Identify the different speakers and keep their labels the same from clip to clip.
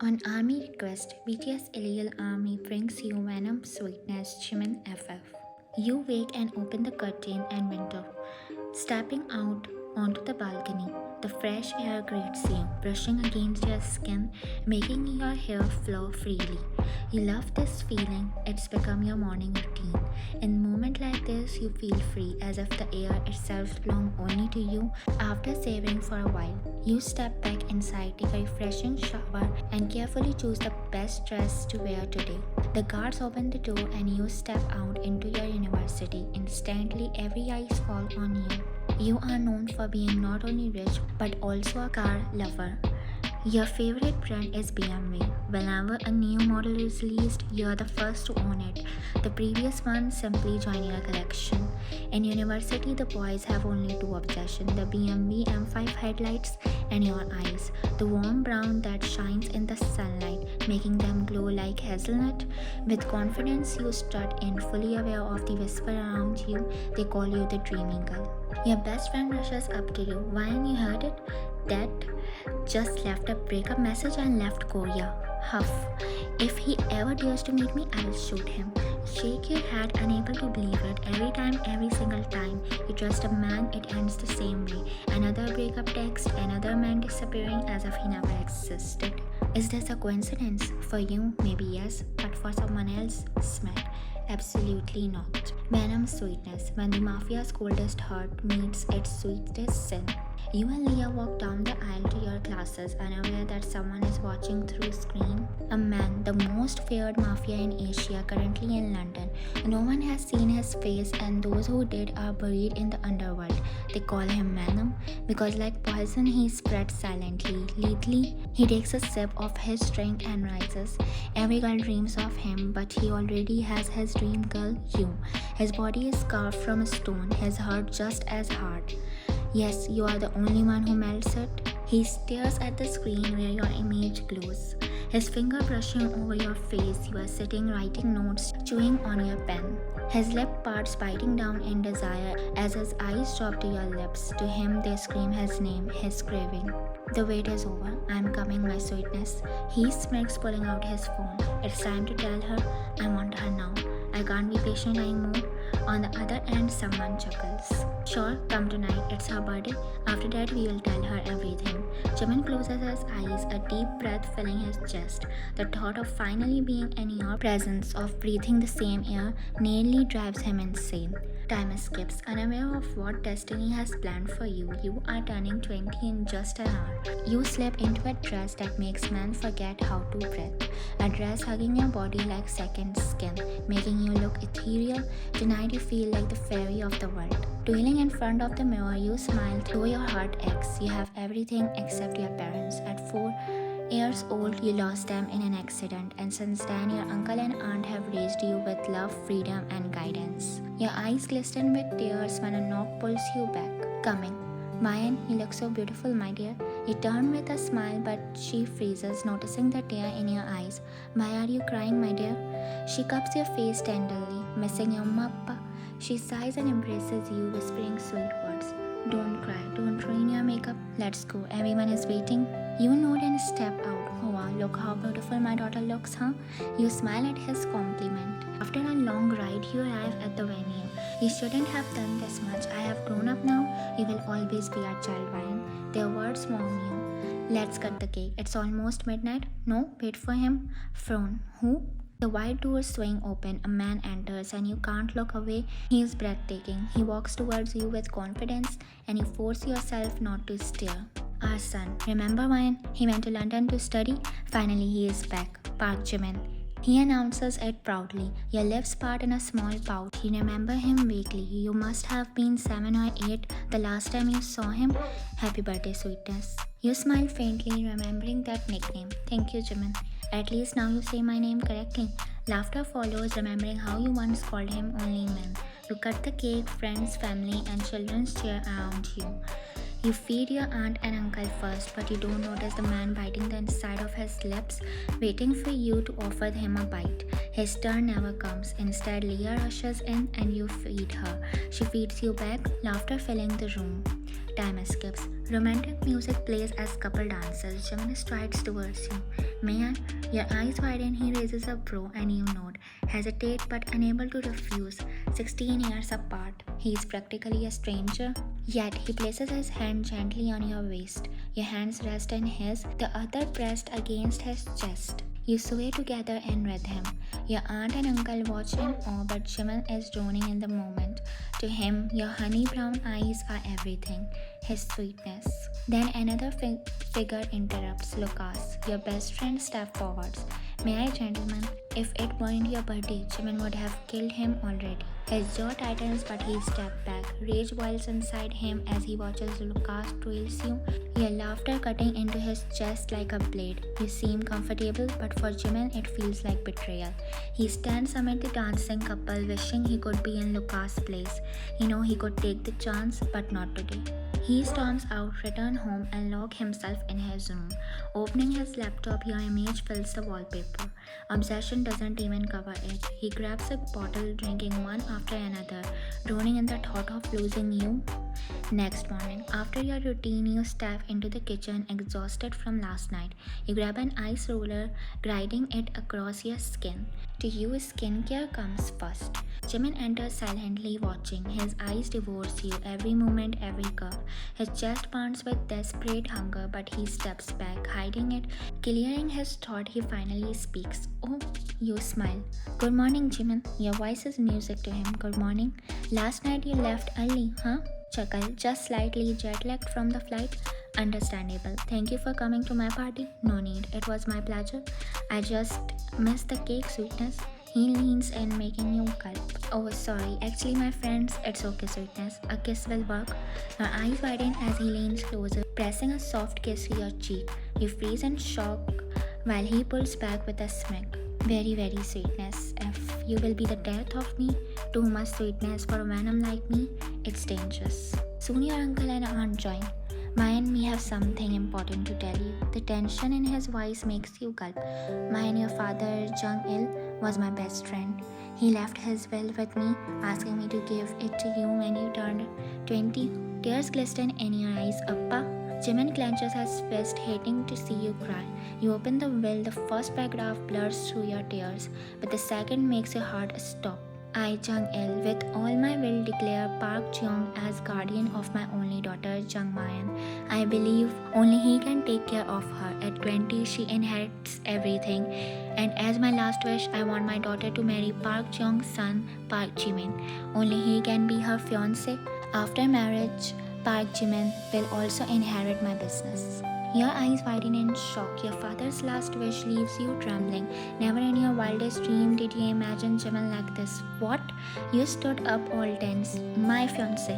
Speaker 1: On Army request, BTS Illegal Army brings you Venom, Sweetest, Jimin, FF. You wake and open the curtain and window. Stepping out onto the balcony, the fresh air greets you, brushing against your skin, making your hair flow freely. You love this feeling, it's become your morning routine. In moments like this, you feel free as if the air itself belongs only to you. After savoring for a while, you step back inside, take a refreshing shower, and carefully choose the best dress to wear today. The guards open the door and you step out into your university. Instantly, every eyes fall on you. You are known for being not only rich but also a car lover. Your favorite brand is BMW. Whenever a new model is released, you're the first to own it. The previous one simply join your collection. In university, the boys have only two obsessions: the BMW M5 headlights and your eyes. The warm brown that shines in the sunlight, making them glow like hazelnut. With confidence, you strut in, fully aware of the whisper around you. They call you the dreamy girl. Your best friend rushes up to you. Why you heard it? That just left a breakup message and left Korea. Huff. If he ever dares to meet me, I'll shoot him. Shake your head, unable to believe it. Every single time you trust a man, it ends the same way. Another breakup text, another man disappearing as if he never existed. Is this a coincidence? For you, maybe yes, but for someone else, smack. Absolutely not. Venom sweetness. When the Mafia's coldest heart meets its sweetest sin. You and Leah walk down the aisle to your classes, unaware that someone is watching through screen. A man, the most feared mafia in Asia, currently in London. No one has seen his face, and those who did are buried in the underworld. They call him Venom because, like poison, he spreads silently, lethally. He takes a sip of his drink and rises. Every girl dreams of him, but he already has his dream girl, you. His body is carved from a stone, his heart just as hard. Yes, you are the only one who melts it. He stares at the screen where your image glows. His finger brushing over your face, you are sitting writing notes, chewing on your pen. His lip parts biting down in desire as his eyes drop to your lips. To him they scream his name, his craving. The wait is over. I'm coming, my sweetness. He smirks, pulling out his phone. It's time to tell her, I want her now. I can't be patient anymore. On the other end, someone chuckles. Sure, come tonight. It's her birthday. After that, we will tell her everything. Jimin closes his eyes, a deep breath filling his chest. The thought of finally being in your presence, of breathing the same air, nearly drives him insane. Time skips, unaware of what destiny has planned for you. You are turning 20 in just an hour. You slip into a dress that makes men forget how to breathe. A dress hugging your body like second skin, making you look ethereal. Tonight you feel like the fairy of the world. Twirling in front of the mirror, you smile though your heart aches. You have everything except your parents. At 4 years old, you lost them in an accident, and since then your uncle and aunt have raised you with love, freedom, and guidance. Your eyes glisten with tears when a knock pulls you back. Coming. Mayan, you look so beautiful, my dear. You turn with a smile, but she freezes, noticing the tear in your eyes. Why are you crying, my dear? She cups your face tenderly, missing your mappa. She sighs and embraces you, whispering sweet words. Don't cry, don't ruin your makeup. Let's go, everyone is waiting. You nod and step out. Oh wow, look how beautiful my daughter looks, huh? You smile at his compliment. After a long ride, you arrive at the venue. You shouldn't have done this much. I have grown up now. You will always be our child, Ryan. Their words warm you. Let's cut the cake. It's almost midnight. No, wait for him. Frown. Who? The wide doors swing open, a man enters and you can't look away. He is breathtaking. He walks towards you with confidence and you force yourself not to stare. Our son. Remember Ryan? He went to London to study. Finally he is back. Park Jimin. He announces it proudly. Your lips part in a small pout. You remember him vaguely. You must have been 7 or 8 the last time you saw him. Happy birthday, sweetness. You smile faintly, remembering that nickname. Thank you, Jimin. At least now you say my name correctly. Laughter follows, remembering how you once called him only man. You cut the cake, friends, family, and children cheer around you. You feed your aunt and uncle first, but you don't notice the man biting the inside of his lips, waiting for you to offer him a bite. His turn never comes. Instead, Leah rushes in and you feed her. She feeds you back, laughter filling the room. Time skips. Romantic music plays as couple dances. Jimin strides towards you. May I? Your eyes widen, he raises a brow and you nod, hesitate but unable to refuse. 16 years apart, he is practically a stranger. Yet he places his hand gently on your waist. Your hands rest in his, the other pressed against his chest. You sway together in rhythm. Your aunt and uncle watch in awe, but Jimin is drowning in the moment. To him, your honey brown eyes are everything, his sweetness. Then another figure interrupts. Lucas, your best friend, step forwards. May I, gentlemen? If it weren't your birthday, Jimin would have killed him already. His jaw tightens, but he steps back. Rage boils inside him as he watches Lucas trails you, your laughter cutting into his chest like a blade. You seem comfortable, but for Jimin, it feels like betrayal. He stands amid the dancing couple, wishing he could be in Lucas' place. He could take the chance, but not today. He storms out, return home, and lock himself in his room. Opening his laptop, your image fills the wallpaper. Obsession doesn't even cover it. He grabs a bottle, drinking one after another, drowning in the thought of losing you. Next morning, after your routine, you step into the kitchen exhausted from last night. You grab an ice roller, grinding it across your skin. To you, skincare comes first. Jimin enters silently watching. His eyes devour you, every moment, every curve. His chest pounds with desperate hunger, but he steps back, hiding it. Clearing his thought, he finally speaks. Oh, you smile. Good morning, Jimin. Your voice is music to him. Good morning. Last night you left early, huh? Chuckle, just slightly jet-lagged from the flight. Understandable. Thank you for coming to my party. No need. It was my pleasure. I just missed the cake sweetness. He leans in, making you gulp. Oh, sorry. Actually, my friends, it's okay, sweetness. A kiss will work. Your eyes widen as he leans closer, pressing a soft kiss to your cheek. You freeze in shock while he pulls back with a smirk. Very, very sweetness. If you will be the death of me, too much sweetness for a venom like me, it's dangerous. Soon your uncle and aunt join. My and me have something important to tell you. The tension in his voice makes you gulp. My and your father, Jung-il, was my best friend. He left his will with me, asking me to give it to you when you turned 20. Tears glisten in your eyes, Appa. Jimin clenches his fist, hating to see you cry. You open the will, the first paragraph blurs through your tears, but the second makes your heart stop. I, Jung-il, with all my will declare Park Jeong as guardian of my only daughter, Jung Mayan. I believe only he can take care of her. At 20, she inherits everything. And as my last wish, I want my daughter to marry Park Jeong's son, Park Jimin. Only he can be her fiancé. After marriage, Park Jimin will also inherit my business. Your eyes widen in shock. Your father's last wish leaves you trembling. Never in your wildest dream did you imagine Jimin like this. What? You stood up all tense. My fiancé.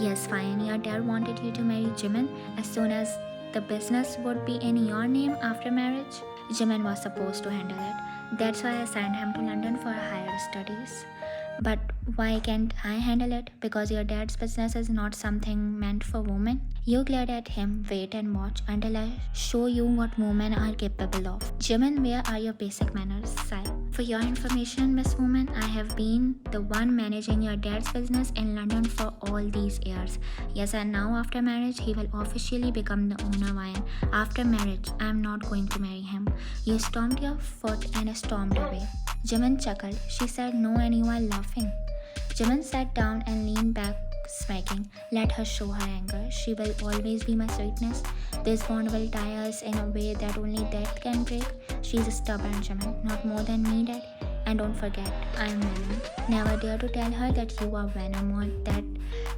Speaker 1: Yes, fine. Your dad wanted you to marry Jimin as soon as the business would be in your name after marriage. Jimin was supposed to handle it. That's why I sent him to London for higher studies. But why can't I handle it? Because your dad's business is not something meant for women. You glared at him, wait and watch until I show you what women are capable of. Jimin, where are your basic manners? Sigh. For your information, Miss Woman, I have been the one managing your dad's business in London for all these years. Yes, and now after marriage, he will officially become the owner. Why? After marriage, I am not going to marry him. You stomped your foot and stormed away. Jimin chuckled. She said no and you are laughing. Jimin sat down and leaned back, smirking. Let her show her anger. She will always be my sweetness. This bond will tie us in a way that only death can break. She's stubborn, Jimin. Not more than me, Dad. And don't forget, I am Venom. Never dare to tell her that you are Venom or that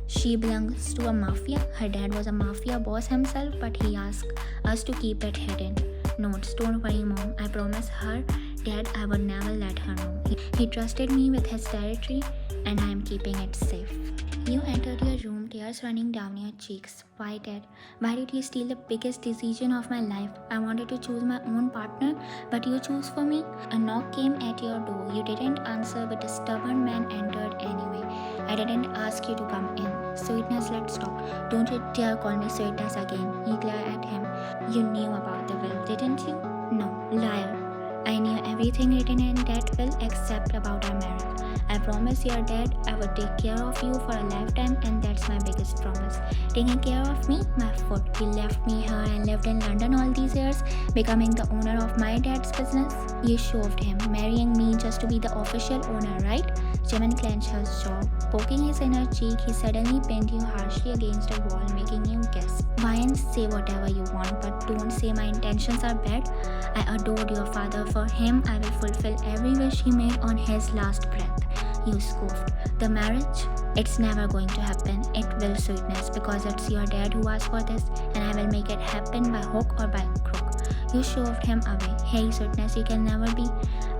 Speaker 1: she belongs to a mafia. Her dad was a mafia boss himself, but he asked us to keep it hidden. Notes, don't worry, Mom. I promise her Dad I would never let her know. He trusted me with his territory and I am keeping it safe. You entered your room, tears running down your cheeks. Why, Dad? Why did you steal the biggest decision of my life? I wanted to choose my own partner, but you chose for me. A knock came at your door. You didn't answer, but a stubborn man entered anyway. I didn't ask you to come in. Sweetness, let's talk. Don't you dare call me Sweetness again. You glared at him. You knew about the will, didn't you? No, liar. I knew everything written in that will except about our marriage. I promise your dad I would take care of you for a lifetime, and that's my biggest promise. Taking care of me, my foot. He left me here and lived in London all these years, becoming the owner of my dad's business. You shoved him, marrying me just to be the official owner, right? Jimin clenched his jaw. Poking his inner cheek, he suddenly pinned you harshly against a wall, making you gasp. Why say whatever you want, but don't say my intentions are bad. I adored your father. For him, I will fulfill every wish he made on his last breath. You scoffed. The marriage? It's never going to happen. It will, Sweetness, because it's your dad who asked for this, and I will make it happen by hook or by crook. You shoved him away. Hey, Sweetness, you can never be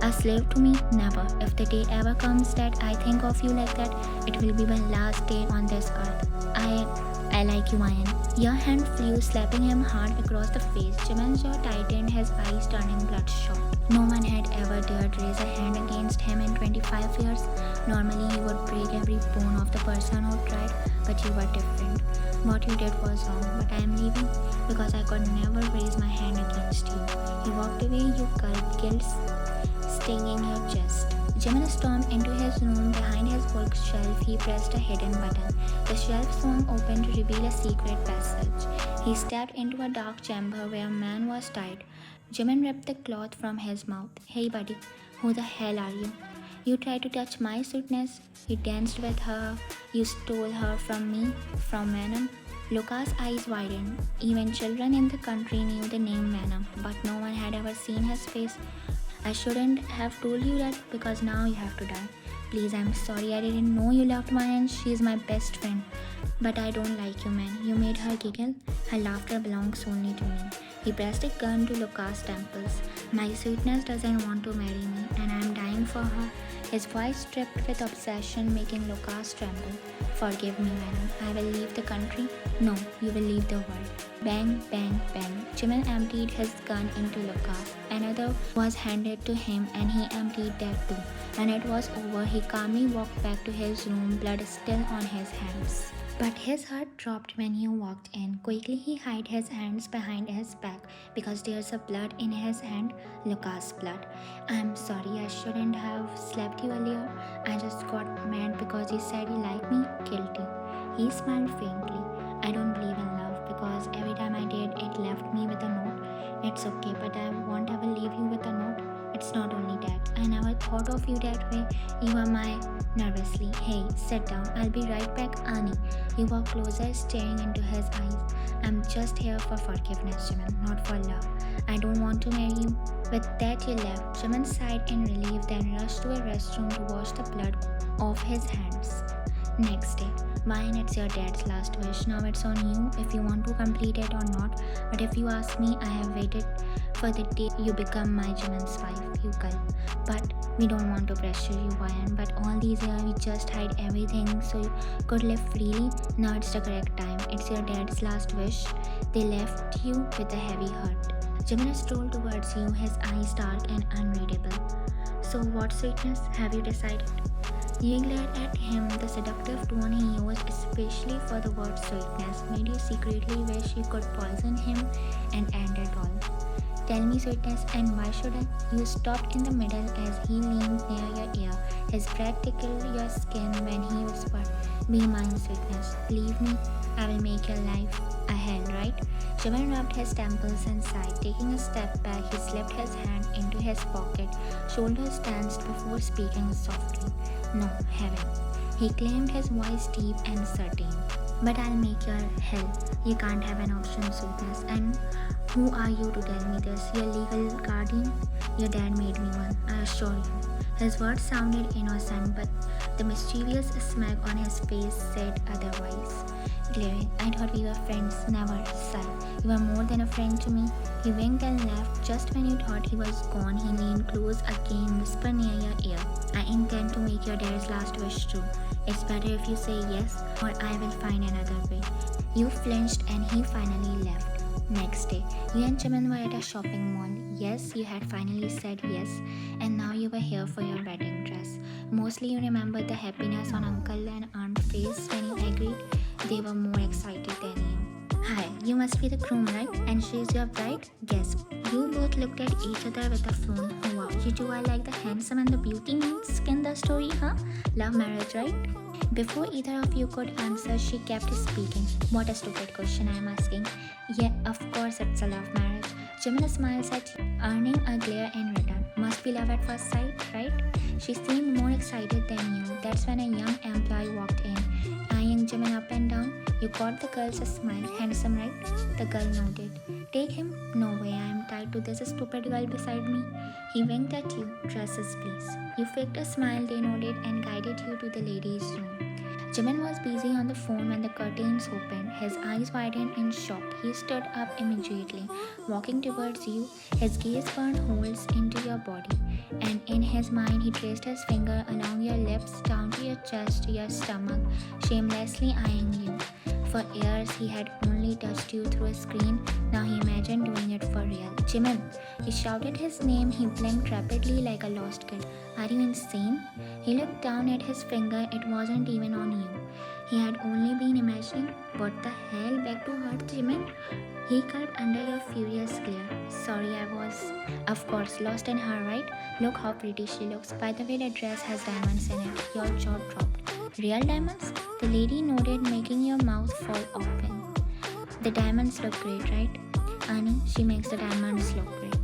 Speaker 1: a slave to me. Never. If the day ever comes that I think of you like that, it will be my last day on this earth. I like you, Ian. Your hand flew, slapping him hard across the face. Jimin's jaw tightened, his eyes turning bloodshot. No one had ever dared raise a hand against him in 25 years. Normally, he would break every bone of the person who tried, but you were different. What you did was wrong, but I am leaving because I could never raise my hand against you. He walked away, you gulped, guilt stinging your chest. Jimin stormed into his room. Behind his bookshelf, he pressed a hidden button. The shelf swung open to reveal a secret passage. He stepped into a dark chamber where a man was tied. Jimin ripped the cloth from his mouth. Hey buddy, who the hell are you? You tried to touch my Sweetness. You danced with her. You stole her from me, from Venom. Luca's eyes widened. Even children in the country knew the name Venom, but no one had ever seen his face. I shouldn't have told you that because now you have to die. Please, I'm sorry, I didn't know you loved Mayan. She is my best friend. But I don't like you, man. You made her giggle. Her laughter belongs only to me. He pressed a gun to Luca's temples. My Sweetness doesn't want to marry me, and I'm dying for her. His voice dripped with obsession, making Lucas tremble. Forgive me, Venom. I will leave the country. No, you will leave the world. Bang, bang, bang. Jimin emptied his gun into Lucas. Another was handed to him, and he emptied that too. When it was over, he calmly walked back to his room, blood still on his hands. But his heart dropped when you walked in. Quickly he hid his hands behind his back because there's a blood in his hand, Lucas' blood. I'm sorry, I shouldn't have slapped you earlier. I just got mad because you said you liked me. Guilty. He smiled faintly. I don't believe in love because every time I did, it left me with a note. It's okay, but I won't ever leave you with a note. It's not only that. I never thought of you that way. You are my... Nervously. Hey, sit down. I'll be right back, Annie. You walked closer, staring into his eyes. I'm just here for forgiveness, Jimin, not for love. I don't want to marry you. With that, you left. Jimin sighed in relief, then rushed to a restroom to wash the blood off his hands. Next day. Mine, it's your dad's last wish. Now it's on you if you want to complete it or not. But if you ask me, I have waited for the day you become my Jimin's wife. You gulp. But we don't want to pressure you, Ryan. But all these years we just hide everything so you could live freely. Now it's the correct time. It's your dad's last wish. They left you with a heavy heart. Jimin strolled towards you, his eyes dark and unreadable. So what, Sweetness? Have you decided? You glared at him. The seductive tone he used, especially for the word sweetness, made you secretly wish you could poison him and end it all. Tell me, Sweetness, and why should I? You stopped in the middle as he leaned near your ear. His breath tickled your skin when he whispered, Be mine, Sweetness. Believe me, I will make your life a hell, right? Jimin rubbed his temples and sighed. Taking a step back, he slipped his hand into his pocket, shoulders tensed before speaking softly. No, heaven. He claimed, his voice deep and certain. But I'll make your hell. You can't have an option, Sweetness. And who are you to tell me this? Your legal guardian? Your dad made me one, I assure you. His words sounded innocent, but the mischievous smirk on his face said otherwise. Glaring, I thought we were friends. Never, sigh. You were more than a friend to me. He winked and laughed. Just when you thought he was gone, he leaned close again, whisper near your ear. I intend to make your dad's last wish true. It's better if you say yes, or I will find another way. You flinched and he finally left. Next day, you and Jimin were at a shopping mall. Yes, you had finally said yes, and now you were here for your wedding dress. Mostly you remembered the happiness on Uncle and Aunt's face when you agreed. They were more excited than you. Hi, you must be the groom, right? And she's your bride? Guess. You both looked at each other with a frown. Wow, you two are like the handsome and the beauty meets in the story, huh? Love marriage, right? Before either of you could answer, she kept speaking. What a stupid question I'm asking. Yeah, of course it's a love marriage. Jimin smiles at you, earning a glare in return. Must be love at first sight, right? She seemed more excited than you. That's when a young employee walked in, eyeing Jimin up and down. You caught the girl's smile. Handsome, right? The girl nodded. Take him? No way, I am tied to this stupid girl beside me. He winked at you. Dresses, please. You faked a smile, they nodded and guided you to the ladies' room. Jimin was busy on the phone when the curtains opened. His eyes widened in shock. He stood up immediately, walking towards you. His gaze burned holes into your body, and in his mind, he traced his finger along your lips, down to your chest, to your stomach, shamelessly eyeing you. For years, he had only touched you through a screen. Now he imagined doing it for real. Jimin! He shouted his name. He blinked rapidly like a lost kid. Are you insane? He looked down at his finger. It wasn't even on you. He had only been imagining. What the hell? Back to hurt, Jimin? He gulped under your furious glare. Sorry, I was, of course, lost in her, right? Look how pretty she looks. By the way, the dress has diamonds in it. Your jaw dropped. Real diamonds? The lady nodded, making your mouth fall open. The diamonds look great, right? Annie, she makes the diamonds look great.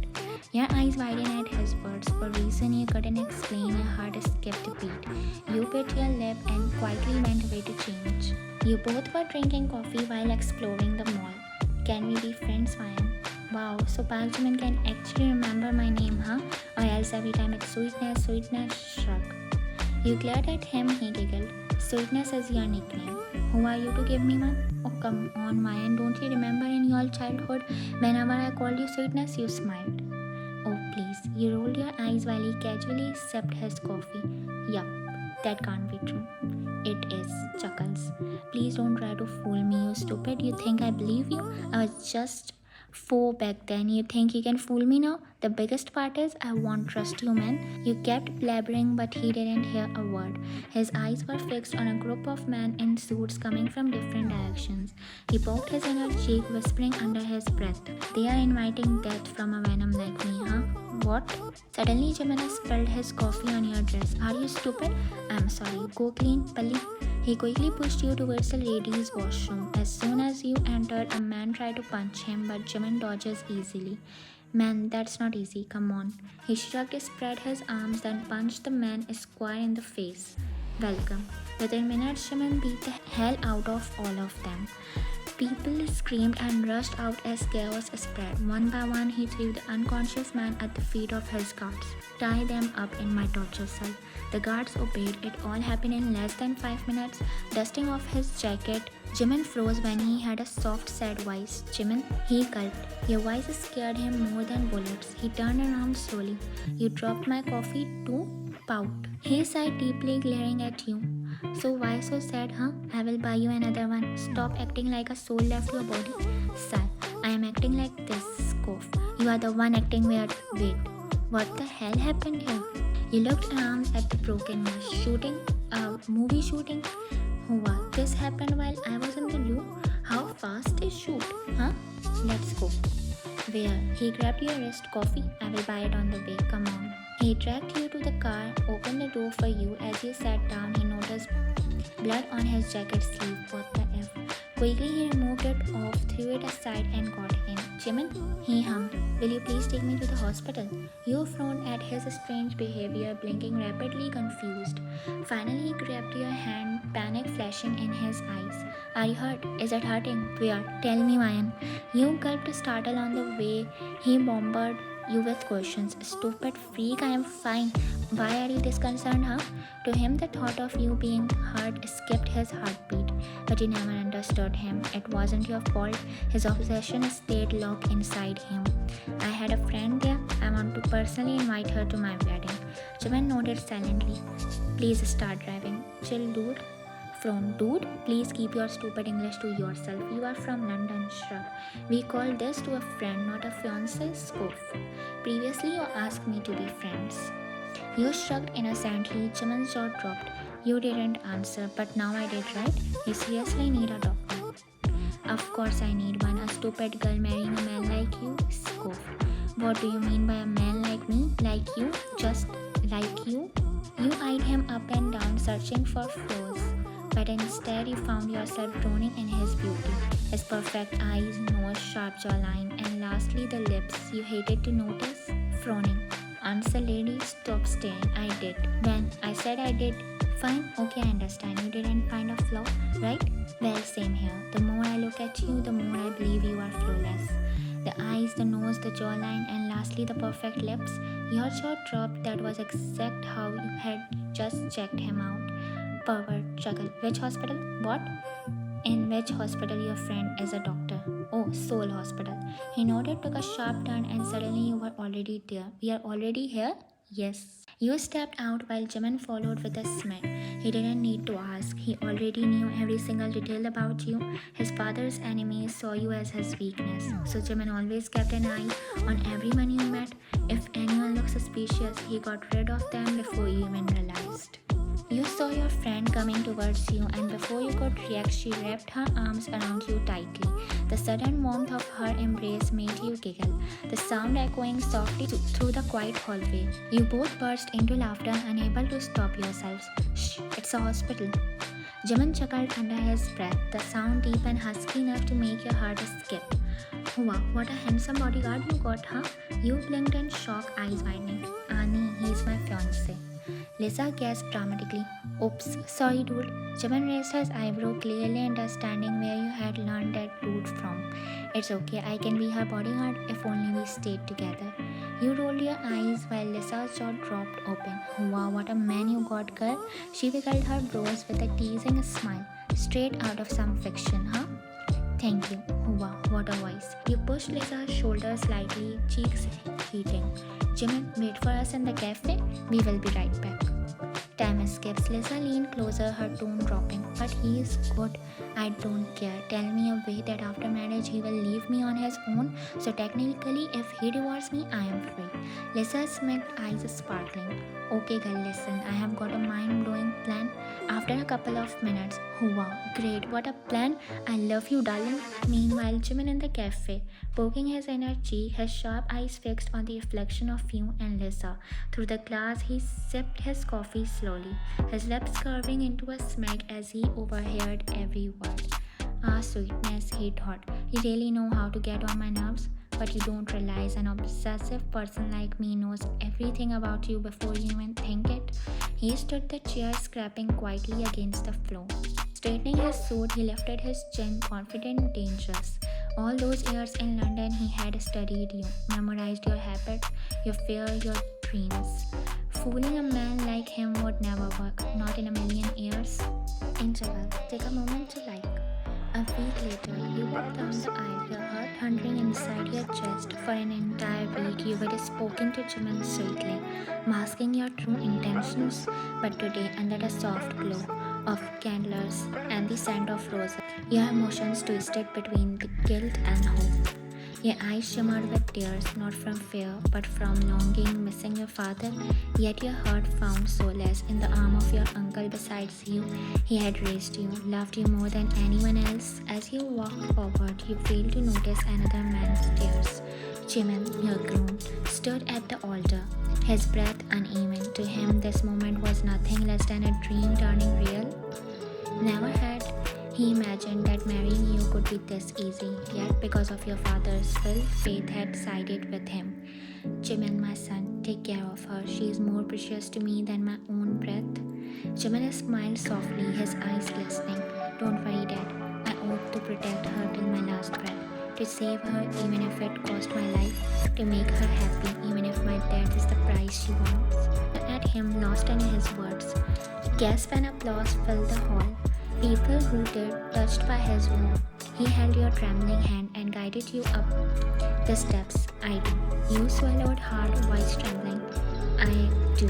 Speaker 1: Your eyes widened at his words. For reason you couldn't explain, your heart skipped a beat. You bit your lip and quietly went away to change. You both were drinking coffee while exploring the mall. Can we be friends, Ryan? Wow, so Park Jimin can actually remember my name, huh? Or else every time it's Sweetness, Sweetness, shrug. You glared at him, he giggled. Sweetness is your nickname. Who are you to give me one? Oh, come on, Ryan, don't you remember in your childhood, whenever I called you Sweetness, you smiled? Oh, please. You rolled your eyes while he casually sipped his coffee. Yup, that can't be true. It is, chuckles. Please don't try to fool me, you stupid. You think I believe you? I was just 4 back then. You think you can fool me now? The biggest part is I won't trust you, man. You kept blabbering, but he didn't hear a word. His eyes were fixed on a group of men in suits coming from different directions. He poked his inner cheek, whispering under his breath, They are inviting death from a Venom like me, huh? What? Suddenly, Jimin spilled his coffee on your dress. Are you stupid? I'm sorry. Go clean, Pali. He quickly pushed you towards the ladies' washroom. As soon as you entered, a man tried to punch him, but Jimin dodges easily. Man, that's not easy, come on. He shrugged, spread his arms, then punched the man square in the face. Welcome. Within minutes, Jimin beat the hell out of all of them. People screamed and rushed out as chaos spread. One by one, he threw the unconscious man at the feet of his guards. Tie them up in my torture cell. The guards obeyed. It all happened in less than 5 minutes. Dusting off his jacket, Jimin froze when he had a soft, sad voice. Jimin, he gulped. Your voice scared him more than bullets. He turned around slowly. You dropped my coffee too? Pout. He sighed deeply, glaring at you. So why so sad, huh? I will buy you another one. Stop acting like a soul left your body. Sigh. I am acting like this. Scoff. You are the one acting weird. Wait. What the hell happened here? You looked around at the broken mess. Shooting? Movie shooting? What? This happened while I was in the loo? How fast they shoot? Huh? Let's go. Where? He grabbed your wrist. Coffee? I will buy it on the way. Come on. He dragged you to the car, opened the door for you. As you sat down, he noticed blood on his jacket sleeve. What the F? Quickly, he removed it off, threw it aside, and got in. Jimin, he hummed. Will you please take me to the hospital? You frowned at his strange behavior, blinking rapidly, confused. Finally, he grabbed your hand, panic flashing in his eyes. Are you hurt? Is it hurting? Where? Tell me, Ryan. You gulped, startled on the way. He bombarded you with questions. Stupid freak, I am fine. Why are you disconcerted, huh? To him, the thought of you being hurt skipped his heartbeat. But you never understood him. It wasn't your fault. His obsession stayed locked inside him. I had a friend there. I want to personally invite her to my wedding. Jimin nodded silently. Please start driving. Chill, dude. Frown, dude, please keep your stupid English to yourself. You are from London, shrug. We call this to a friend, not a fiancé, scoff. Previously, you asked me to be friends. You shrugged innocently. Jimin's jaw dropped. You didn't answer, but now I did, right? You seriously need a doctor. Of course I need one. A stupid girl marrying a man like you? Scoff. What do you mean by a man like me? Like you? Just like you? You eyed him up and down, searching for flaws, but instead you found yourself drowning in his beauty. His perfect eyes, nose, sharp jawline, and lastly the lips you hated to notice. Frowning. Answer lady, stop staring. I did. When I said I did, fine, okay, I understand. You didn't find a flaw, right? Well, same here. The more I look at you, the more I believe you are flawless. The eyes, the nose, the jawline, and lastly the perfect lips. Your jaw dropped. That was exact how you had just checked him out. Pervert chuckle. Which hospital? What? In which hospital your friend is a doctor? Oh, Soul Hospital. He nodded, took a sharp turn, and suddenly you were already there. We are already here? Yes. You stepped out while Jimin followed with a smile. He didn't need to ask. He already knew every single detail about you. His father's enemies saw you as his weakness. So Jimin always kept an eye on everyone you met. If anyone looked suspicious, he got rid of them before you even realized. You saw your friend coming towards you, and before you could react, she wrapped her arms around you tightly. The sudden warmth of her embrace made you giggle, the sound echoing softly through the quiet hallway. You both burst into laughter, unable to stop yourselves. Shh, it's a hospital. Jimin chuckled under his breath, the sound deep and husky enough to make your heart skip. Wow, what a handsome bodyguard you got, huh? You blinked in shock, eyes widening. Ani, he's my fiancé. Lisa gasped dramatically. Oops, sorry dude. Jimin raised his eyebrow, clearly understanding where you had learned that dude from. It's okay, I can be her bodyguard if only we stayed together. You rolled your eyes while Lisa's jaw dropped open. Wow, what a man you got, girl. She wiggled her brows with a teasing smile. Straight out of some fiction, huh? Thank you. Wow, what a voice. You pushed Lisa's shoulders slightly, cheeks heating. Jimin, wait for us in the cafe. We will be right back. Time escapes. Lisa leaned closer, her tone dropping. But he is good. I don't care. Tell me a way that after marriage he will leave me on his own. So technically, if he divorces me, I am free. Lisa's smiled, eyes sparkling. Okay, girl, listen. I have got a mind-blowing plan. After a couple of minutes. Wow, great. What a plan. I love you, darling. Meanwhile, Jimin in the cafe, poking his inner cheek, his sharp eyes fixed on the reflection of you and Lisa. Through the glass, he sipped his coffee slowly, his lips curving into a smirk as he overheard every word. Ah, sweetness, he thought. You really know how to get on my nerves? But you don't realize an obsessive person like me knows everything about you before you even think it. He stood the chair, scraping quietly against the floor. Straightening his suit, he lifted his chin, confident and dangerous. All those years in London, he had studied you, memorized your habits, your fear, your dreams. Fooling a man like him would never work, not in a million years. Interval, take a moment to like. A week later, you walked down the aisle, your heart thundering inside your chest. For an entire week, you were spoken to Jimin sweetly, masking your true intentions. But today, under the soft glow of candles and the scent of roses, your emotions twisted between the guilt and hope. Your eyes shimmered with tears, not from fear, but from longing, missing your father. Yet your heart found solace in the arm of your uncle besides you. He had raised you, loved you more than anyone else. As you walked forward, you failed to notice another man's tears. Jimin, your groom, stood at the altar, his breath uneven. To him, this moment was nothing less than a dream turning real. Never had he imagined that marrying you could be this easy, yet because of your father's will, fate had sided with him. Jimin, my son, take care of her. She is more precious to me than my own breath. Jimin smiled softly, his eyes glistening. Don't worry, Dad. I ought to protect her till my last breath. To save her, even if it cost my life. To make her happy, even if my death is the price she wants. At him, lost in his words. Gasp and applause filled the hall. People hooted, touched by his warmth. He held your trembling hand and guided you up the steps. I do. You swallowed hard, voice trembling. I do.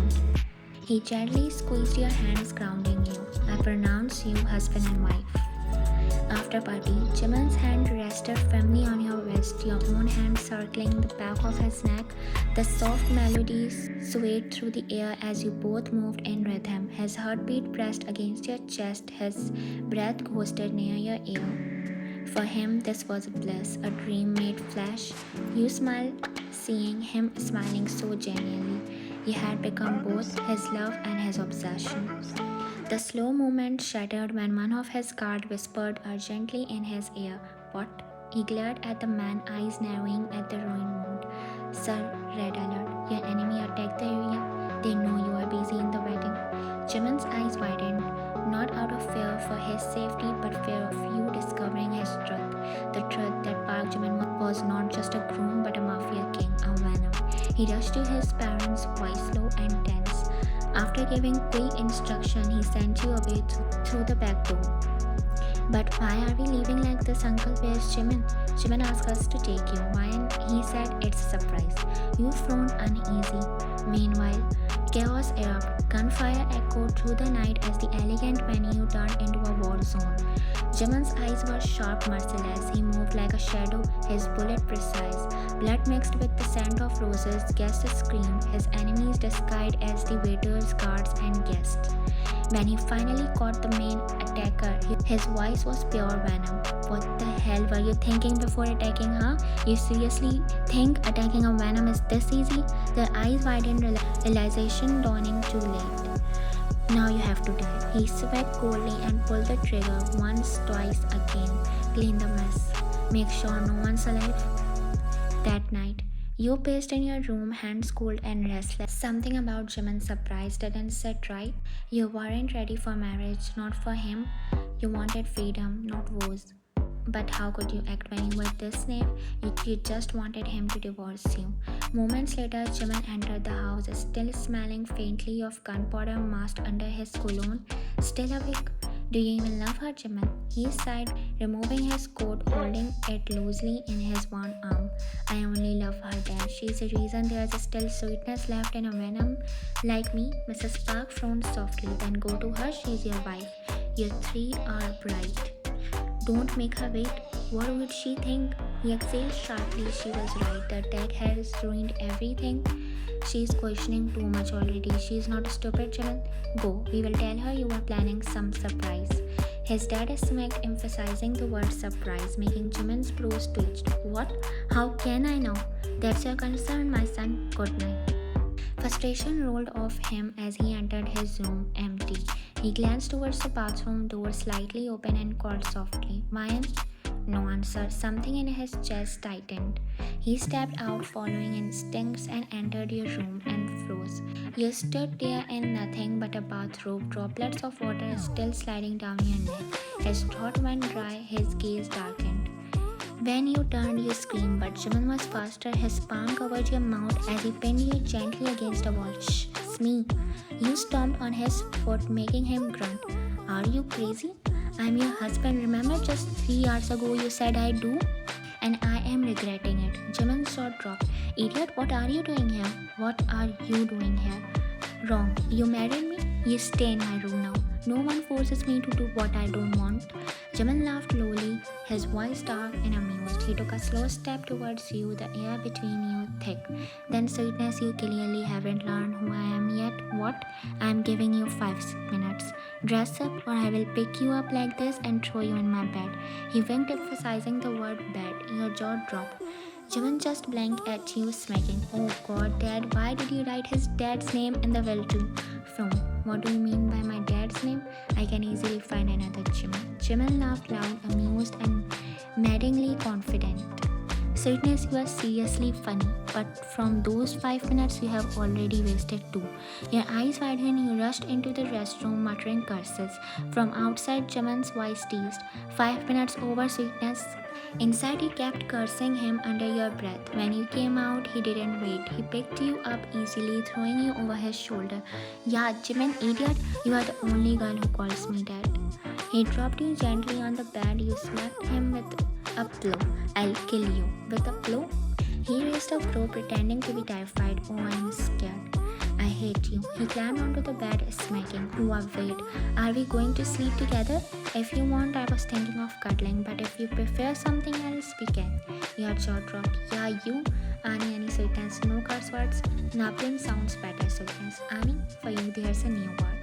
Speaker 1: He gently squeezed your hands, grounding you. I pronounce you husband and wife. After party, Jimin's hand rested firmly on your wrist, your own hand circling the back of his neck. The soft melodies swayed through the air as you both moved in rhythm. His heartbeat pressed against your chest, his breath ghosted near your ear. For him, this was a bliss, a dream made flesh. You smiled, seeing him smiling so genuinely. You had become both his love and his obsession. The slow movement shattered when one of his guards whispered urgently in his ear, "What?" He glared at the man, eyes narrowing at the ruined mood. "Sir, red alert. Your enemy attacked the area. They know you are busy in the wedding." Jimin's eyes widened, not out of fear for his safety, but fear of you discovering his truth. The truth that Park Jimin was not just a groom but a mafia king, a Venom. He rushed to his parents, voice low and tense. After giving quick instruction, he sent you away through the back door. "But why are we leaving like this, Uncle? Where's Jimin?" "Jimin asked us to take you. Why?" And he said it's a surprise. You frowned uneasy. Meanwhile, chaos erupted. Gunfire echoed through the night as the elegant venue turned into a war zone. Jimin's eyes were sharp, merciless. He moved like a shadow, his bullet precise. Blood mixed with the scent of roses, guests screamed, his enemies disguised as the waiters, guards, and guests. When he finally caught the main attacker, his voice was pure venom. "What the hell were you thinking before attacking, huh? You seriously think attacking a Venom is this easy?" Their eyes widened, realization dawning too late. "Now you have to die." He sweat coldly and pulled the trigger once, twice, again. "Clean the mess. Make sure no one's alive." That night, you paced in your room, hands cold and restless. Something about Jimin's surprise didn't sit right. You weren't ready for marriage, not for him. You wanted freedom, not woes. But how could you act when you were this naive? You just wanted him to divorce you. Moments later, Jimin entered the house, still smelling faintly of gunpowder masked under his cologne. "Still awake? Do you even love her, Jimin?" He sighed, removing his coat, holding it loosely in his one arm. "I only love her, Dad. She's the reason there's still sweetness left in a Venom like me." Mrs. Park frowned softly. "Then go to her. She's your wife. You three are bright. Don't make her wait. What would she think?" He exhaled sharply. She was right. The attack has ruined everything. She's questioning too much already. She's not stupid, Jimin. Go. We will tell her you were planning some surprise. His dad smirked, emphasizing the word surprise, making Jimin's brows twitch. "What? How can I know?" "That's your concern, my son. Good night." Frustration rolled off him as he entered his room, empty. He glanced towards the bathroom door, slightly open, and called softly, "Mayan?" No answer. Something in his chest tightened. He stepped out, following instincts, and entered your room and froze. You stood there in nothing but a bathrobe, droplets of water still sliding down your neck. His throat went dry, his gaze darkened. When you turned, you screamed, but Jimin was faster. His palm covered your mouth as he pinned you gently against a wall. "Shh, it's me." You stomped on his foot, making him grunt. "Are you crazy? I'm your husband. Remember just 3 hours ago you said I do? And I am regretting it." Jimin's jaw dropped. "Idiot, what are you doing here?" "What are you doing here?" "Wrong. You married me. You stay in my room now. No one forces me to do what I don't want." Jimin laughed lowly, his voice dark and amused. He took a slow step towards you, the air between you thick. "Then, Sweetness, you clearly haven't learned who I am yet. What? I'm giving you 5 minutes. Dress up or I will pick you up like this and throw you in my bed." He winked, emphasizing the word bed. Your jaw dropped. Jimin just blinked at you, smacking. "Oh God, Dad, why did you write his dad's name in the will too?" "From? What do you mean by my dad's name? I can easily find another Jimin." Jimin laughed loud, amused and maddeningly confident. "Sweetness, you are seriously funny, but from those 5 minutes you have already wasted 2. Your eyes widened, you rushed into the restroom, muttering curses. From outside, Jimin's voice teased, "5 minutes over, Sweetness." Inside, he kept cursing him under your breath. When you came out, he didn't wait. He picked you up easily, throwing you over his shoulder. "Yeah, Jimin, idiot, you are the only girl who calls me Dad." He dropped you gently on the bed. You smacked him with a blow. "I'll kill you." "With a blow?" He raised a brow, pretending to be terrified. "Oh, I'm scared. I hate you." He climbed onto the bed, smacking. Wait, are we going to sleep together?" "If you want, I was thinking of cuddling, but if you prefer something else, we can." Your jaw dropped. "Yeah, you." "Ani, any Sweetness, no curse words." "Naplin sounds better, Sweetness." "Ani, for you, there's a new word."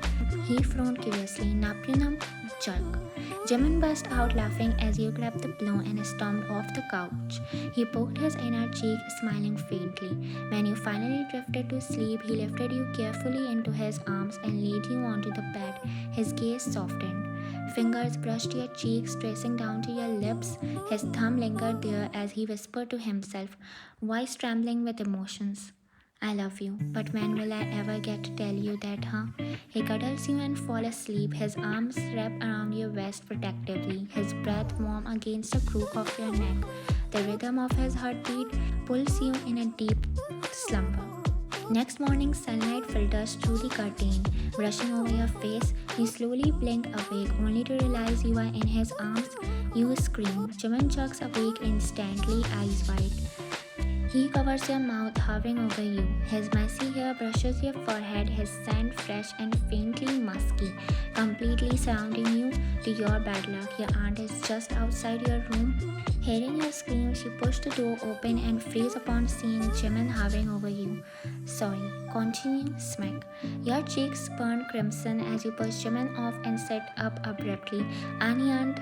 Speaker 1: He frowned curiously. Napunam, jerk. Jimin burst out laughing as you grabbed the blow and stormed off the couch. He poked his inner cheek, smiling faintly. When you finally drifted to sleep, he lifted you carefully into his arms and laid you onto the bed. His gaze softened. Fingers brushed your cheeks, tracing down to your lips. His thumb lingered there as he whispered to himself, voice trembling with emotions. I love you, but when will I ever get to tell you that, huh? He cuddles you and falls asleep, his arms wrap around your waist protectively, his breath warm against the crook of your neck. The rhythm of his heartbeat pulls you in a deep slumber. Next morning, sunlight filters through the curtain, brushing over your face. You slowly blink awake, only to realize you are in his arms. You scream. Jimin jerks awake instantly, eyes wide. He covers your mouth, hovering over you. His messy hair brushes your forehead, his scent fresh and faintly musky, completely surrounding you. To your bad luck, your aunt is just outside your room. Hearing your scream, she pushed the door open and frees upon seeing Jimin hovering over you. Sorry, continue, smack. Your cheeks burn crimson as you push Jimin off and sit up abruptly. Annie, aunt,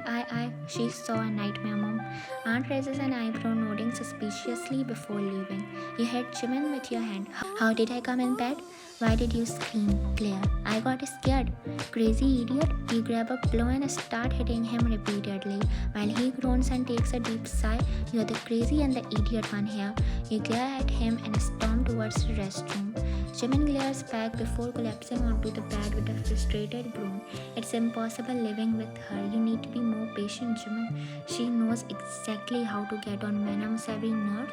Speaker 1: she saw a nightmare, mom. Aunt raises an eyebrow, nodding suspiciously before leaving. You hit Jimin with your hand. How did I come in bed? Why did you scream, Claire? I got scared. Crazy idiot. You grab a pillow and start hitting him repeatedly. While he groans and takes a deep sigh, you're the crazy and the idiot one here. You glare at him and storm towards the restroom. Jimin glares back before collapsing onto the bed with a frustrated groan. It's impossible living with her. You need to be more patient, Jimin. She knows exactly how to get on Venom's every nerve.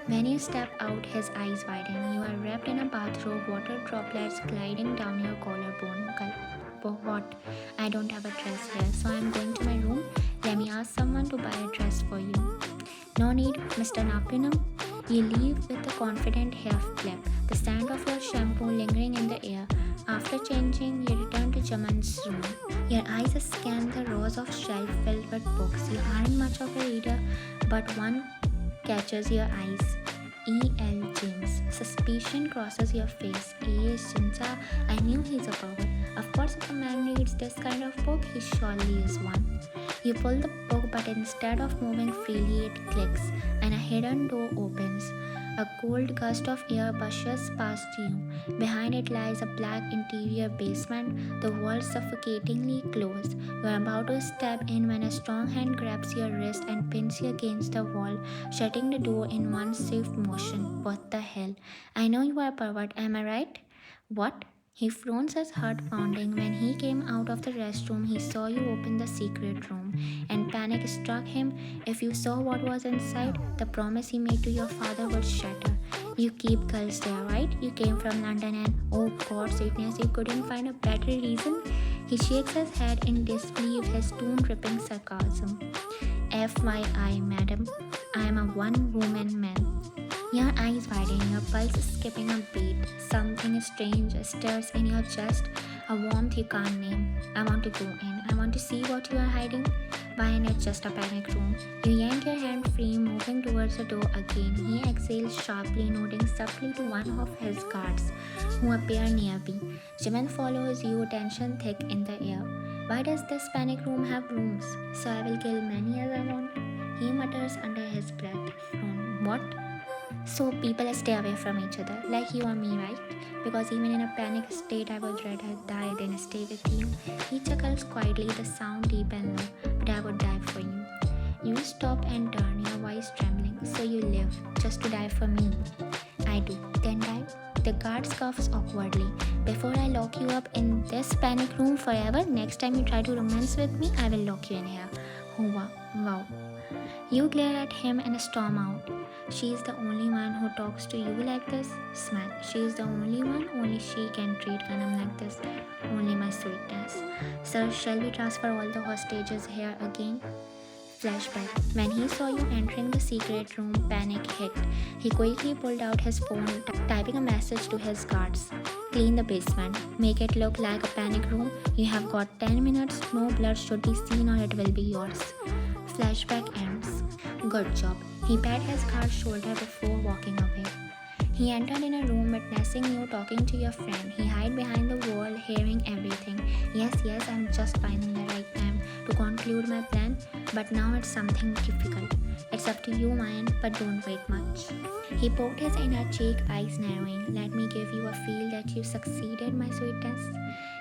Speaker 1: When you step out, his eyes widen. You are wrapped in a bathrobe, water droplets gliding down your collarbone. What? I don't have a dress here, so I'm going to my room. Let me ask someone to buy a dress for you. No need, Mr. Napunam. You leave with a confident half flip, the scent of your shampoo lingering in the air. After changing, you return to Jimin's room. Your eyes scan the rows of shelves filled with books. You aren't much of a reader, but one catches your eyes. E.L. James. Suspicion crosses your face. Chincha, I knew he's a pervert. Of course, if a man reads this kind of book, he surely is one. You pull the book, but instead of moving freely, it clicks, and a hidden door opens. A cold gust of air pushes past you. Behind it lies a black interior basement, the walls suffocatingly close. You are about to step in when a strong hand grabs your wrist and pins you against the wall, shutting the door in one swift motion. What the hell? I know you are a pervert, am I right? What? He frowns, his heart pounding. When he came out of the restroom, he saw you open the secret room, and panic struck him. If you saw what was inside, the promise he made to your father would shatter. You keep girls there, right? You came from London and, oh God, Sweetness, you couldn't find a better reason? He shakes his head in disbelief, his tone dripping sarcasm. FYI, madam, I am a one-woman man. Your eyes widen, your pulse skipping a beat. Something strange stirs in your chest, a warmth you can't name. I want to go in. I want to see what you are hiding. Why not just a panic room? You yank your hand free, moving towards the door again. He exhales sharply, nodding subtly to one of his guards, who appear nearby. Jimin follows you, tension thick in the air. Why does this panic room have rooms? So I will kill many as I want. He mutters under his breath. What? So people stay away from each other, like you or me, right? Because even in a panic state, I would rather die than stay with you. He chuckles quietly, the sound deep and low, but I would die for you. You stop and turn, your voice trembling. So you live, just to die for me. I do. Then die? The guard scoffs awkwardly. Before I lock you up in this panic room forever, next time you try to romance with me, I will lock you in here. Oh wow. You glare at him and storm out. She is the only one who talks to you like this. Smack. She is the only one, only she can treat Venom like this. Only my Sweetness. Sir, shall we transfer all the hostages here again? Flashback. When he saw you entering the secret room, panic hit. He quickly pulled out his phone, typing a message to his guards. Clean the basement. Make it look like a panic room. You have got 10 minutes. No blood should be seen or it will be yours. Flashback ends. Good job. He pat his guard's shoulder before walking away. He entered in a room witnessing you talking to your friend. He hid behind the wall, hearing everything. Yes, I'm just finding the right time to conclude my plan, but now it's something difficult. It's up to you, Mayan, but don't wait much. He poked his inner cheek, eyes narrowing. Let me give you a feel that you succeeded, my sweetest.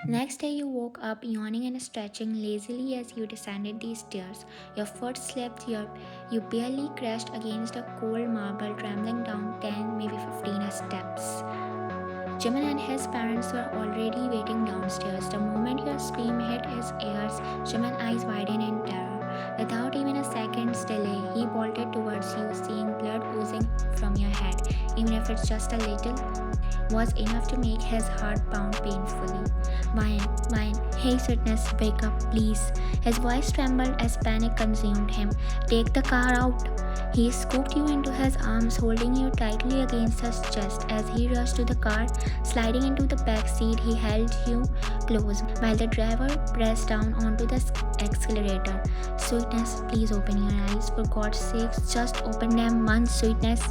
Speaker 1: Next day, you woke up yawning and stretching lazily as you descended the stairs. Your foot slipped, you barely crashed against a cold marble, trembling down 10, maybe 15 steps. Jimin and his parents were already waiting downstairs. The moment your scream hit his ears, Jimin's eyes widened in terror. Without even a second's delay, he bolted towards you, seeing blood oozing from your head. Even if it's just a little, was enough to make his heart pound painfully. Mine, hey sweetness, wake up, please. His voice trembled as panic consumed him. Take the car out. He scooped you into his arms, holding you tightly against his chest. As he rushed to the car, sliding into the back seat, he held you close while the driver pressed down onto the accelerator. Sweetness, please open your eyes. For God's sakes, just open them once, sweetness.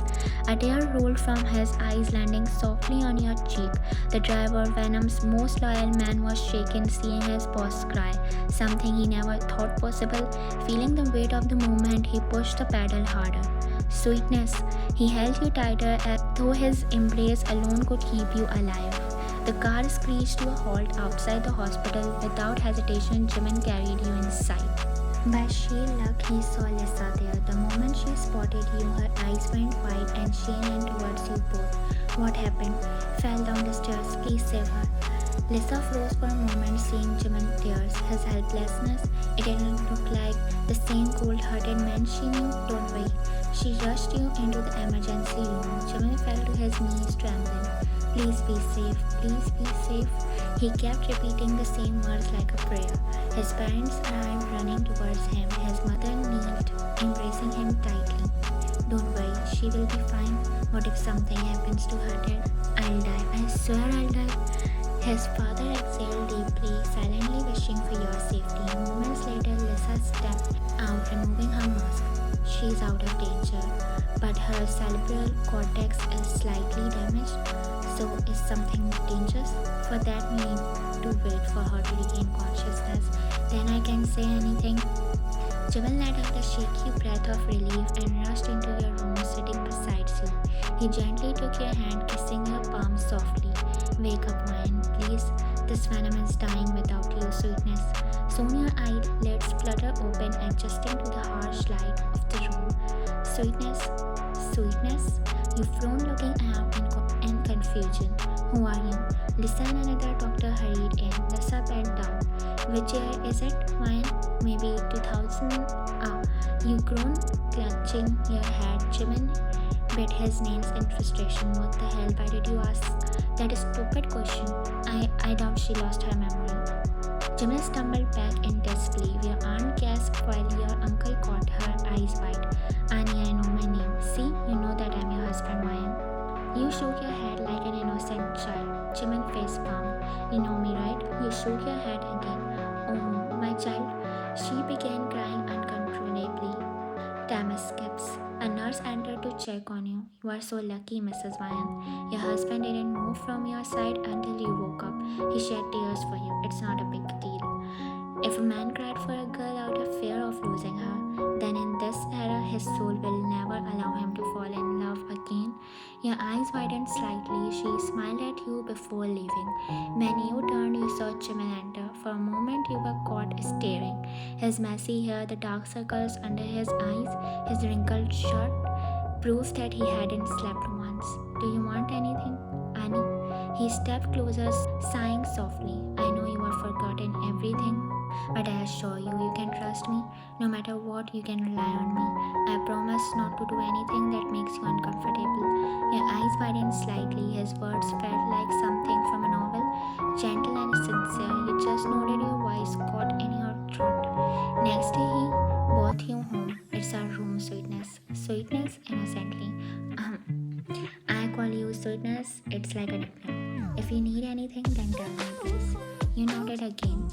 Speaker 1: A tear rolled from his eyes, landing softly on your cheek. The driver, Venom's most loyal man, was shaken, seeing his boss cry, something he never thought possible. Feeling the weight of the moment, he pushed the pedal harder. Sweetness, he held you tighter as though his embrace alone could keep you alive. The car screeched to a halt outside the hospital. Without hesitation, Jimin carried you inside. By sheer luck, he saw Lisa there. The moment she spotted you, her eyes went wide and she ran towards you both. What happened? Fell down the stairs. Please save her. Lisa froze for a moment, seeing Jimin's tears, his helplessness. It didn't look like the same cold-hearted man she knew. Don't wait. She rushed you into the emergency room. Jimin fell to his knees, trembling. Please be safe. Please be safe. He kept repeating the same words like a prayer. His parents arrived running towards him. His mother kneeled, embracing him tightly. Don't worry, she will be fine. What if something happens to her dear? I'll die. I swear I'll die. His father exhaled deeply, silently wishing for your safety. Moments later, Lisa stepped out, removing her mask. She's out of danger, but her cerebral cortex is slightly damaged. So, is something dangerous? For that, we need to wait for her to regain consciousness. Then I can say anything. Jimin let out a shaky breath of relief and rushed into your room, sitting beside you. He gently took your hand, kissing your palm softly. Wake up, Mayan, please. This Venom is dying without you, sweetness. Soon your eyelids flutter open, adjusting to the harsh light of the room. Sweetness. You frowned, looking out in confusion. Who are you? Lisa and another doctor hurried in. Lisa bent down. Which year is it, Mayan? Maybe 2000? You groaned, clutching your head. Jimin bit his nails in frustration. What the hell? Why did you ask that stupid question? I doubt she lost her memory. Jimin stumbled back in disbelief. Your aunt gasped while your uncle caught her eyes wide. Annie, I know my name. See, you know that I'm your husband, Mayan. You shook your head like an innocent child. Jimin face palm. You know me, right? You shook your head again. Oh, my child. She began crying uncontrollably. Time skips. A nurse entered to check on you. You are so lucky, Mrs. Mayan. Your husband didn't move from your side until you woke up. He shed tears for you. It's not a big deal. If a man cried for a girl out of fear of losing her, then in this era his soul will never allow him to fall in love again. Your eyes widened slightly. She smiled at you before leaving. When you turned, you saw Jimin enter. For a moment you were caught staring. His messy hair, the dark circles under his eyes, his wrinkled shirt, proof that he hadn't slept once. Do you want anything, Annie? He stepped closer, sighing softly. I know you have forgotten everything, but I assure you, you can trust me. No matter what, you can rely on me. I promise not to do anything that makes you uncomfortable. Your eyes widened slightly. His words felt like something from a novel, gentle and sincere. You just nodded, your voice caught in your throat. Next day, he brought you home. It's our room, sweetness. Sweetness, innocently. I call you sweetness. It's like a nickname. If you need anything, then tell me, please. You nodded again.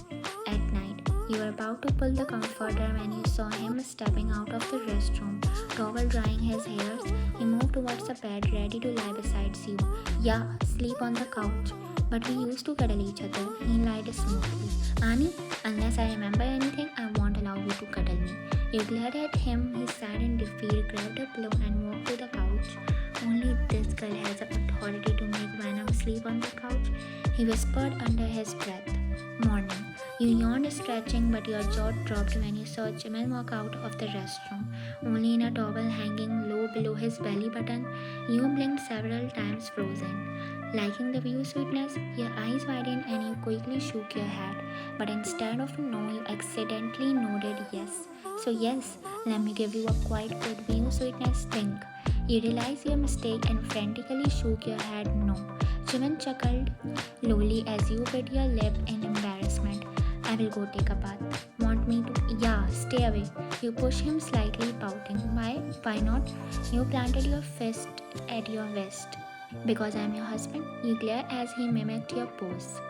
Speaker 1: At night, You were about to pull the comforter when you saw him stepping out of the restroom, towel drying his hairs. He moved towards the bed, ready to lie beside you. Yeah, sleep on the couch. But we used to cuddle each other. He lied smoothly. Annie, unless I remember anything, I won't allow you to cuddle me. You glared at him. He sat in defeat, grabbed a pillow, and walked to the couch. Only this girl has the authority to make Venom sleep on the couch, he whispered under his breath. Morning. You yawned, stretching, but your jaw dropped when you saw Jimin walk out of the restroom, only in a towel hanging low below his belly button. You blinked several times, frozen. Liking the view, Sweetness? Your eyes widened and you quickly shook your head. But instead of no, you accidentally nodded yes. So, yes, let me give you a quite good view, Sweetness. Think. You realize your mistake and frantically shook your head no. Jimin chuckled lowly as you bit your lip in embarrassment. I will go take a bath. Want me to? Yeah, stay away. You push him slightly, pouting. Why? Why not? You planted your fist at your waist. Because I'm your husband? You glare as he mimicked your pose.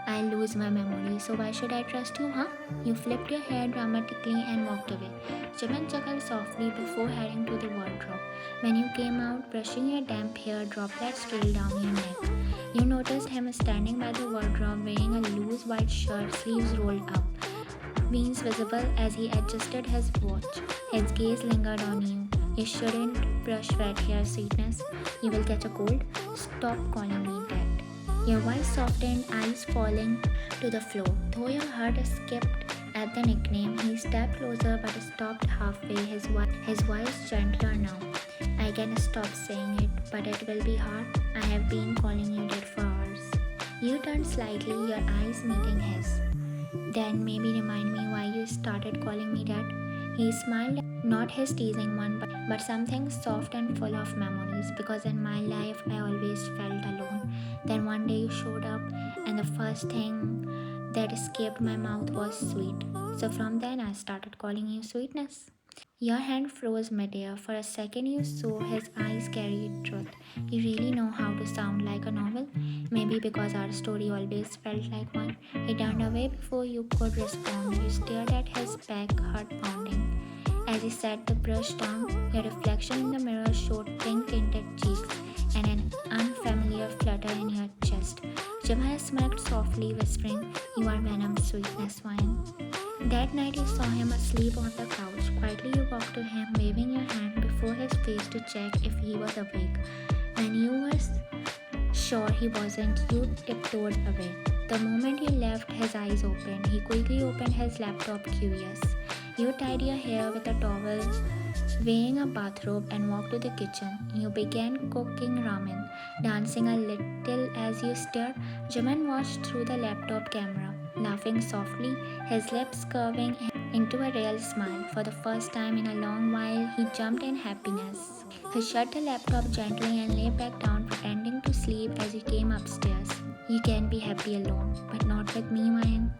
Speaker 1: I lose my memory, so why should I trust you, huh? You flipped your hair dramatically and walked away. Jimin chuckled softly before heading to the wardrobe. When you came out, brushing your damp hair, droplets trailed down your neck. You noticed him standing by the wardrobe wearing a loose white shirt, sleeves rolled up, veins visible as he adjusted his watch. His gaze lingered on you. You shouldn't brush wet hair, Sweetness. You will catch a cold. Stop calling me that. Your voice softened, eyes falling to the floor. Though your heart skipped at the nickname, he stepped closer but stopped halfway, his voice gentler now. I can stop saying it, but it will be hard. I have been calling you that for hours. You turned slightly, your eyes meeting his. Then maybe remind me why you started calling me that. He smiled, not his teasing one, but something soft and full of memories. Because in my life, I always felt alone. Then one day you showed up, and the first thing that escaped my mouth was sweet. So from then, I started calling you Sweetness. Your hand froze midair. For a second, you saw his eyes carried truth. You really know how to sound like a novel? Maybe because our story always felt like one. He turned away before you could respond. You stared at his back, heart pounding. As he set the brush down, your reflection in the mirror showed pink tinted cheeks and an unfamiliar flutter in your chest. Jimin smirked softly, whispering, You are Venom's Sweetness wine. That night you saw him asleep on the couch. Quietly you walked to him, waving your hand before his face to check if he was awake. When you were sure he wasn't, you tiptoed away. The moment you left, his eyes opened. He quickly opened his laptop, curious. You tied your hair with a towel, wearing a bathrobe, and walked to the kitchen. You began cooking ramen, dancing a little as you stared. Jimin watched through the laptop camera, laughing softly, his lips curving into a real smile. For the first time in a long while, he jumped in happiness. He shut the laptop gently and lay back down, pretending to sleep as you came upstairs. You can be happy alone, but not with me, Mayan.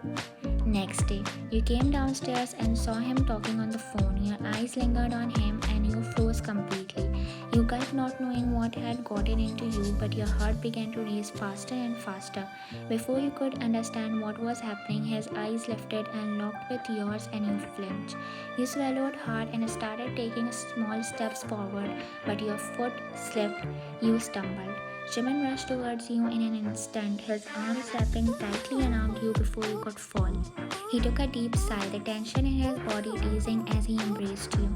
Speaker 1: Next day, you came downstairs and saw him talking on the phone. Your eyes lingered on him and you froze completely. You gulped, not knowing what had gotten into you, but your heart began to race faster and faster. Before you could understand what was happening, his eyes lifted and locked with yours and you flinched. You swallowed hard and started taking small steps forward, but your foot slipped. You stumbled. Jimin rushed towards you in an instant, his arms wrapping tightly around you before you could fall. He took a deep sigh, the tension in his body easing as he embraced you.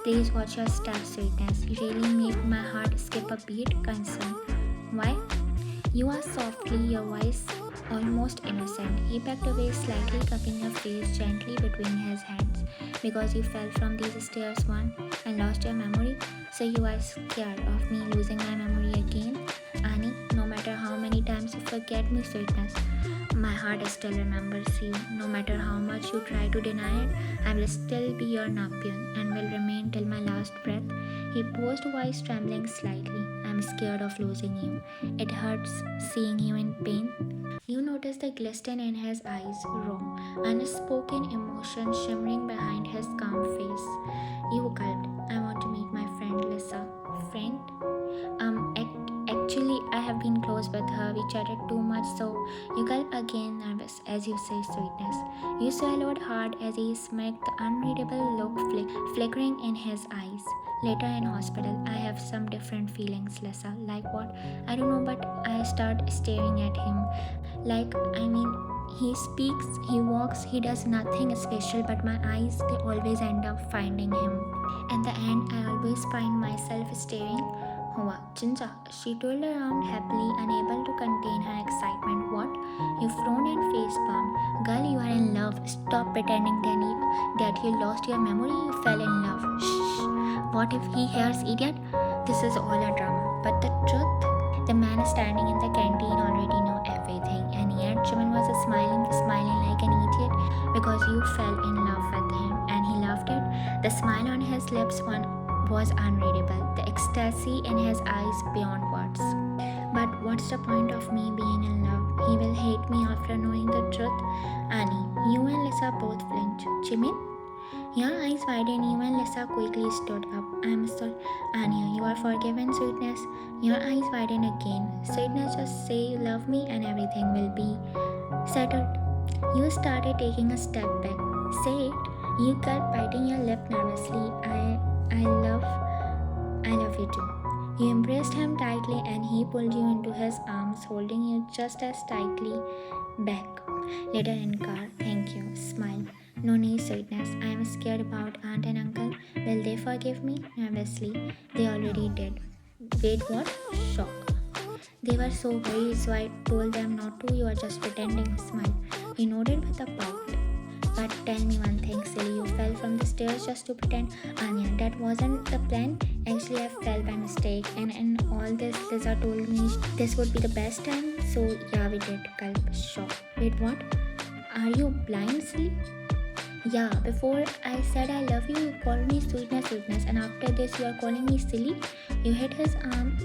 Speaker 1: Please watch your step, Sweetness. You really make my heart skip a beat, concern. Why? You asked softly, your voice almost innocent. He backed away slightly, cupping your face gently between his hands. Because you fell from these stairs one and lost your memory, so you are scared of me losing my memory again? Annie, no matter how many times you forget me, Sweetness, my heart still remembers you. No matter how much you try to deny it, I will still be your Napion and will remain till my last breath. He paused, voice trembling slightly. I'm scared of losing you. It hurts seeing you in pain. You notice the glisten in his eyes, raw, unspoken emotion shimmering behind his calm face. You gulped. I want to meet my friend Lisa. Friend? Actually, I have been close with her. We chatted too much, so you gulp again, nervous as you say sweetness. You swallowed hard as he smirked, the unreadable look flickering in his eyes. Later in hospital, I have some different feelings, Lisa. Like what? I don't know, but I start staring at him. He speaks, he walks, he does nothing special, but my eyes, they always end up finding him. In the end, I always find myself staring. Hua, Chincha, she twirled around happily, unable to contain her excitement. What? You frowned and face palmed. Girl, you are in love. Stop pretending that you lost your memory. You fell in love. Shh. What if he hears idiot? This is all a drama. But the truth? The man standing in the canteen already know everything, and yet Jimin was smiling like an idiot because you fell in love with him, and he loved it. The smile on his lips was unreadable, the ecstasy in his eyes beyond words. But what's the point of me being in love? He will hate me after knowing the truth. Annie, you and Lisa both flinched. Jimin? Your eyes widened. You and Lisa quickly stood up. I'm sorry. Anya, you are forgiven, Sweetness. Your eyes widened again. Sweetness, just say you love me and everything will be settled. You started taking a step back. Say it. You kept biting your lip nervously. I love you too. You embraced him tightly and he pulled you into his arms, holding you just as tightly back. Later in car, thank you. Smile. No need, Sweetness. I am scared about aunt and uncle. Will they forgive me? Nervously. They already did. Wait, what? Shock. They were so worried, so I told them not to. You are just pretending. Smile. He nodded with a pout. But tell me one thing, silly. You fell from the stairs just to pretend. Anya, that wasn't the plan. Actually, I fell by mistake. And in all this, Lisa told me this would be the best time. So, yeah, we did. Gulp. Shock. Wait, what? Are you blind, silly? Yeah, before I said I love you, you called me sweetness, and after this you are calling me silly? You hit his arm,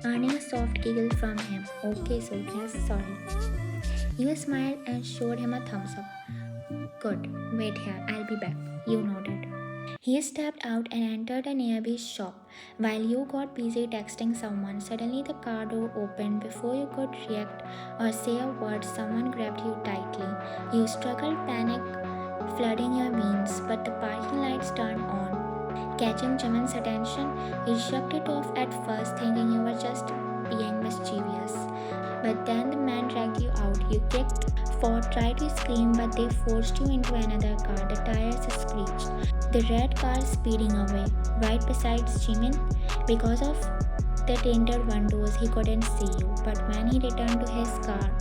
Speaker 1: earning a soft giggle from him. Okay, Sweetness, sorry. You smiled and showed him a thumbs up. Good, wait here, I'll be back. You nodded. He stepped out and entered a nearby shop. While you got busy texting someone, suddenly the car door opened. Before you could react or say a word, someone grabbed you tightly. You struggled, panic flooding your veins, but the parking lights turned on. Catching Jimin's attention, he shrugged it off at first, thinking you were just being mischievous. But then the man dragged you out. You kicked, fought, tried to scream, but they forced you into another car. The tires screeched. The red car speeding away, right beside Jimin. Because of the tinted windows, he couldn't see you. But when he returned to his car,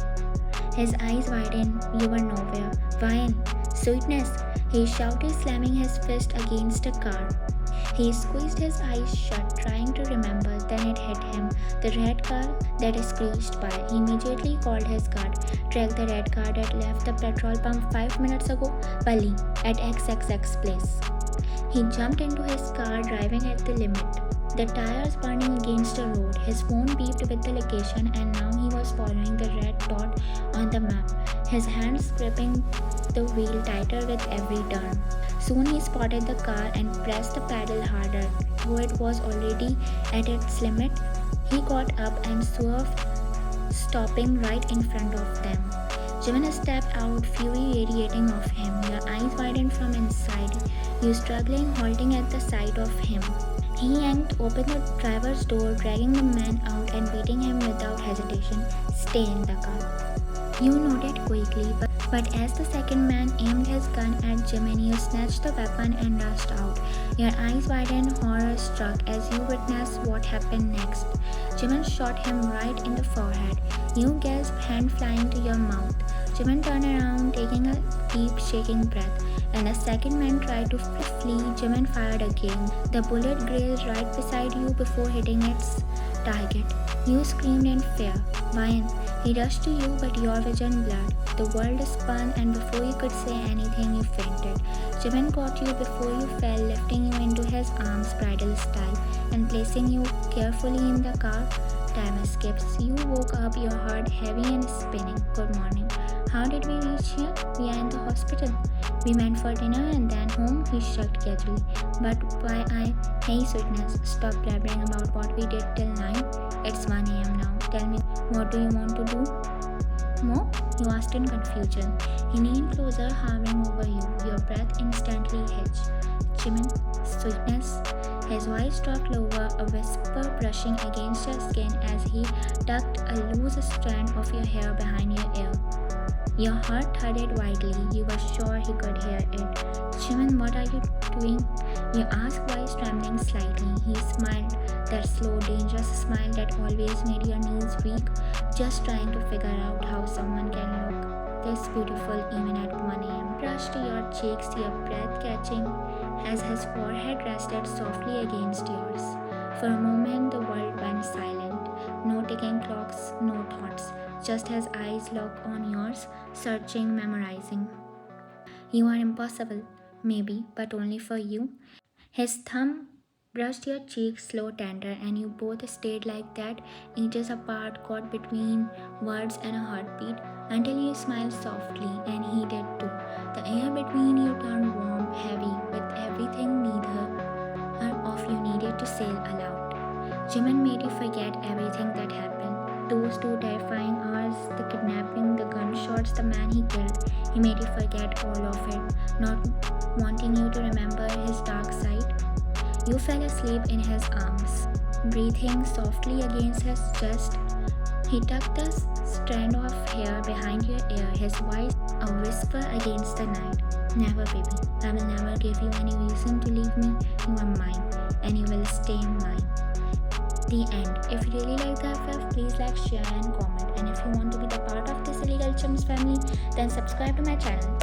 Speaker 1: his eyes widened. You were nowhere. Why? Sweetness, he shouted, slamming his fist against a car. He squeezed his eyes shut, trying to remember. Then it hit him. The red car that screeched by. He immediately called his guard. Track the red car that left the petrol pump 5 minutes ago. Bali, at XXX place. He jumped into his car, driving at the limit. The tires burning against the road. His phone beeped with the location, and now he was following the red dot on the map, his hands gripping the wheel tighter with every turn. Soon he spotted the car and pressed the pedal harder. Though it was already at its limit, he got up and swerved, stopping right in front of them. Jimin stepped out, fury radiating off him. Your eyes widened from inside. You struggling, halting at the sight of him. He yanked open the driver's door, dragging the man out and beating him without hesitation. Stay in the car. You nodded quickly, but as the second man aimed his gun at Jimin, you snatched the weapon and rushed out. Your eyes widened, horror struck as you witnessed what happened next. Jimin shot him right in the forehead. You gasped, hand flying to your mouth. Jimin turned around, taking a deep, shaking breath. And the second man tried to flee. Jimin fired again. The bullet grazed right beside you before hitting its target. You screamed in fear. Ryan, he rushed to you, but your vision blurred. The world spun, and before you could say anything, you fainted. Jimin caught you before you fell, lifting you into his arms, bridal style, and placing you carefully in the car. Time escapes. You woke up, your heart heavy and spinning. Good morning. How did we reach here? We are in the hospital. We went for dinner and then home. He shrugged casually. But why Hey, Sweetness, stop blabbering about what we did till 9. It's 1 a.m. now. Tell me, What do you want to do? More? You asked in confusion. He leaned closer, hovering over you. Your breath instantly hitched. Jimin, sweetness. His voice dropped lower, a whisper brushing against your skin as he tucked a loose strand of your hair behind your ear. Your heart thudded wildly. You were sure he could hear it. Jimin, what are you doing? You asked, voice trembling slightly. He smiled, that slow, dangerous smile that always made your knees weak, just trying to figure out how someone can look this beautiful even at 1 a.m. Brushed your cheeks, your breath catching as his forehead rested softly against yours. For a moment, the world went silent. No ticking clocks, no thoughts, just his eyes locked on yours, searching, memorizing. You are impossible, maybe, but only for you. His thumb brushed your cheek, slow, tender, and you both stayed like that, inches apart, caught between words and a heartbeat, until you smiled softly, and he did too. The air between you turned warm, heavy, with everything neither of you needed to say aloud. Jimin made you forget everything that happened. Those 2 terrifying hours, the kidnapping, the gunshots, the man he killed. He made you forget all of it, not wanting you to remember his dark side. You fell asleep in his arms, breathing softly against his chest. He tucked a strand of hair behind your ear, his voice a whisper against the night. Never, baby. I will never give you any reason to leave me. You are mine, and you will stay mine. The end. If you really like the FF, please like, share, and comment. And if you want to be the part of this illegal chums family, then subscribe to my channel.